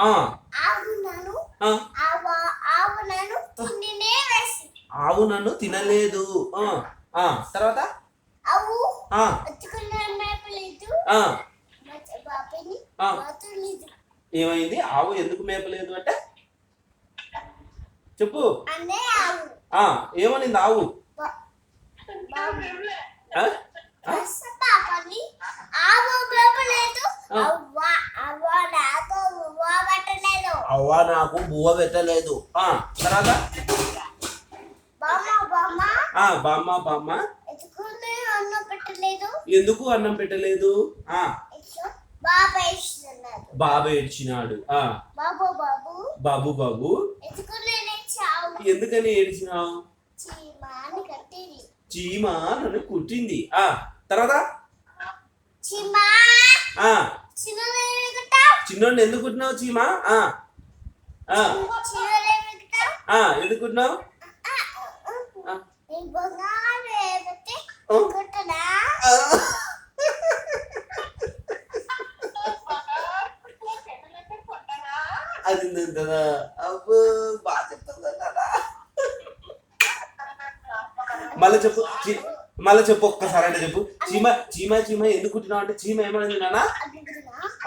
ఆ ఆవు నన్ను తినలేదు. తర్వాత ఏమైంది? ఆవు ఎందుకు మేపలేదు అంటే చెప్పు. ఏమనింది ఆవు? అవ్వ నాకు బువ్వ పెట్టలేదు. తర్వాత బామ్మ బామ్మ ఎందుకు అన్నం పెట్టలేదు? బాబు ఏడ్చినాడు. బాబు బాబు ఎందుకని ఏడ్చినావు? చీమ నన్ను కుట్టింది. తర్వాత చిన్నోడిని ఎందుకు కుట్టినావు? చీమ ఎందుకు కుట్టినావు? అది కదా. అబ్బో బాగా చెప్తావు కదా. మళ్ళీ చెప్పు ఒక్కసారి అంటే చెప్పు. చీమ చీమ చీమ ఎందుకు కుట్టినావు అంటే చీమ ఏమన్నది నాన్న?